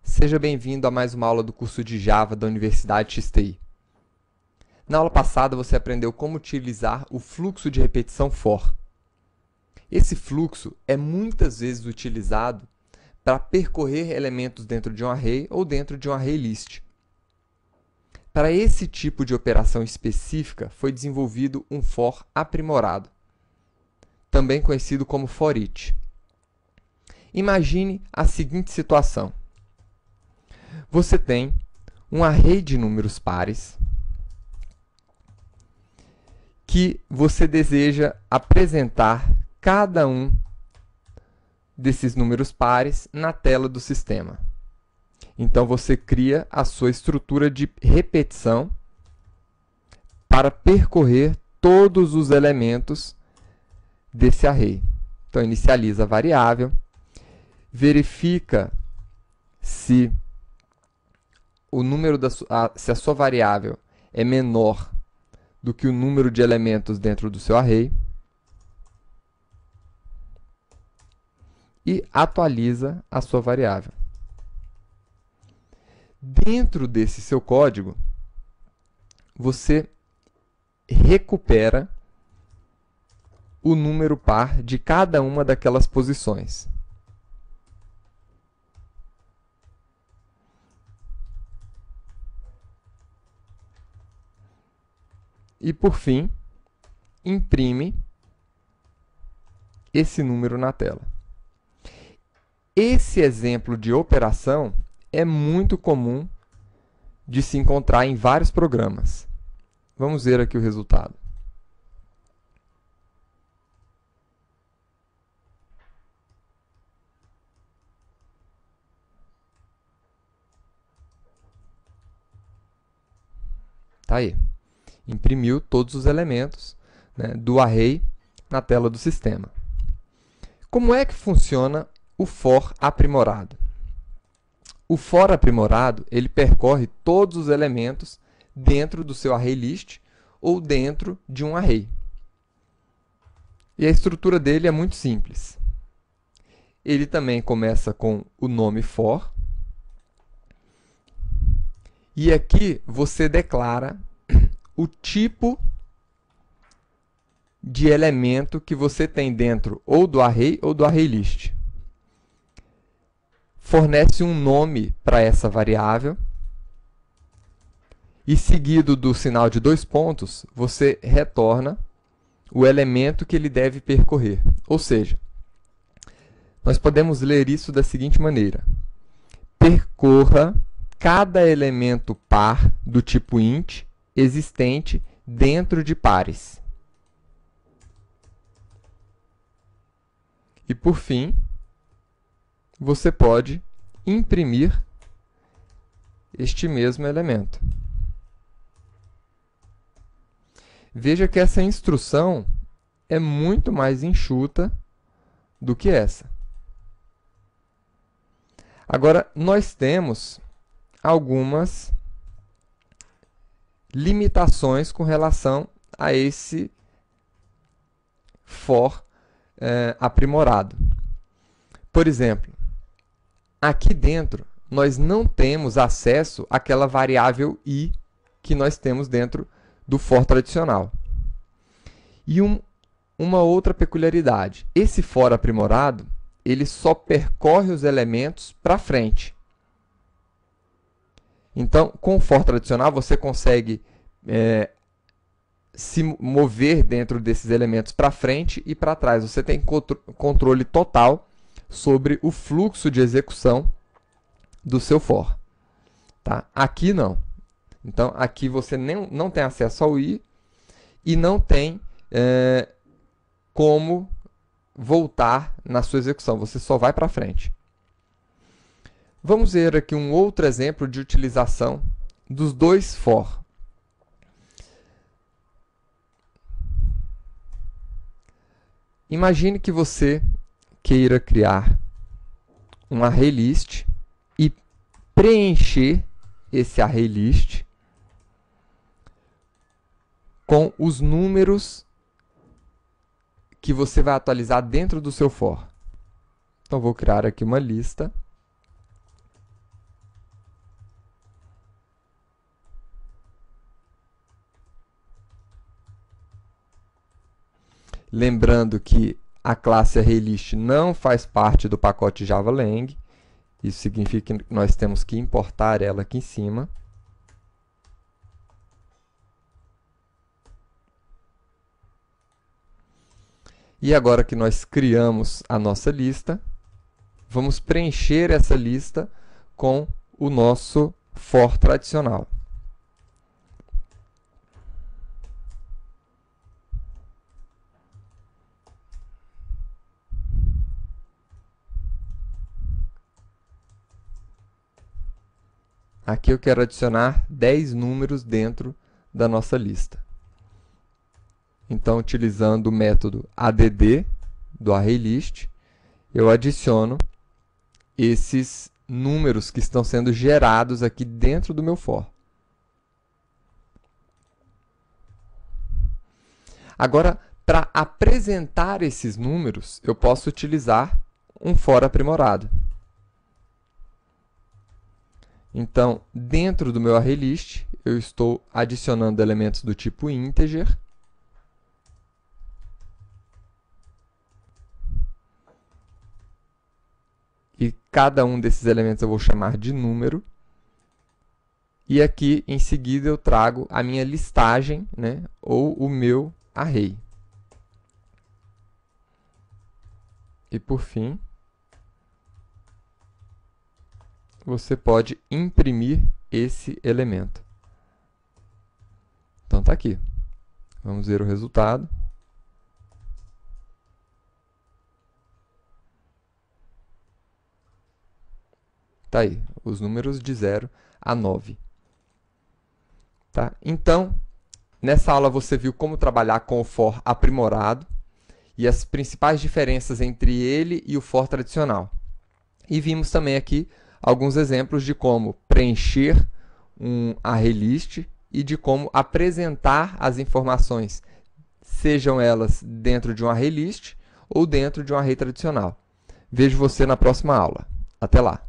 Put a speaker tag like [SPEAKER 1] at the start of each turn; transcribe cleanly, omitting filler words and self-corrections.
[SPEAKER 1] Seja bem-vindo a mais uma aula do curso de Java da Universidade XTI. Na aula passada você aprendeu como utilizar o fluxo de repetição for. Esse fluxo é muitas vezes utilizado para percorrer elementos dentro de um array ou dentro de um array list. Para esse tipo de operação específica foi desenvolvido um for aprimorado, também conhecido como for each. Imagine a seguinte situação. Você tem um array de números pares que você deseja apresentar cada um desses números pares na tela do sistema. Então, você cria a sua estrutura de repetição para percorrer todos os elementos desse array. Então, inicializa a variável, verifica se se a sua variável é menor do que o número de elementos dentro do seu array e atualiza a sua variável. Dentro desse seu código, você recupera o número par de cada uma daquelas posições. E, por fim, imprime esse número na tela. Esse exemplo de operação é muito comum de se encontrar em vários programas. Vamos ver aqui o resultado. Tá aí. Imprimiu todos os elementos, né, do array na tela do sistema. Como é que funciona o for aprimorado? O for aprimorado, ele percorre todos os elementos dentro do seu array list ou dentro de um array. E a estrutura dele é muito simples. Ele também começa com o nome for. E aqui você declara o tipo de elemento que você tem dentro ou do array ou do array list. Fornece um nome para essa variável e, seguido do sinal de 2 pontos, você retorna o elemento que ele deve percorrer. Ou seja, nós podemos ler isso da seguinte maneira. Percorra cada elemento par do tipo int existente dentro de pares. E, por fim, você pode imprimir este mesmo elemento. Veja que essa instrução é muito mais enxuta do que essa. Agora, nós temos algumas limitações com relação a esse for aprimorado. Por exemplo, aqui dentro nós não temos acesso àquela variável i que nós temos dentro do for tradicional. E uma outra peculiaridade, esse for aprimorado, ele só percorre os elementos para frente. Então, com o for tradicional, você consegue se mover dentro desses elementos para frente e para trás. Você tem controle total sobre o fluxo de execução do seu for. Tá? Aqui não. Então, aqui você não tem acesso ao i e não tem como voltar na sua execução. Você só vai para frente. Vamos ver aqui um outro exemplo de utilização dos dois for. Imagine que você queira criar um array list e preencher esse array list com os números que você vai atualizar dentro do seu for. Então, vou criar aqui uma lista. Lembrando que a classe ArrayList não faz parte do pacote JavaLang. Isso significa que nós temos que importar ela aqui em cima. E agora que nós criamos a nossa lista, vamos preencher essa lista com o nosso for tradicional. Aqui eu quero adicionar 10 números dentro da nossa lista. Então, utilizando o método add do ArrayList, eu adiciono esses números que estão sendo gerados aqui dentro do meu for. Agora, para apresentar esses números, eu posso utilizar um for aprimorado. Então, dentro do meu ArrayList, eu estou adicionando elementos do tipo integer. E cada um desses elementos eu vou chamar de número. E aqui, em seguida, eu trago a minha listagem, né, ou o meu array. E, por fim, você pode imprimir esse elemento. Então, está aqui. Vamos ver o resultado. Está aí, os números de 0 a 9. Tá? Então, nessa aula você viu como trabalhar com o for aprimorado e as principais diferenças entre ele e o for tradicional. E vimos também aqui alguns exemplos de como preencher um ArrayList e de como apresentar as informações, sejam elas dentro de um ArrayList ou dentro de um array tradicional. Vejo você na próxima aula. Até lá!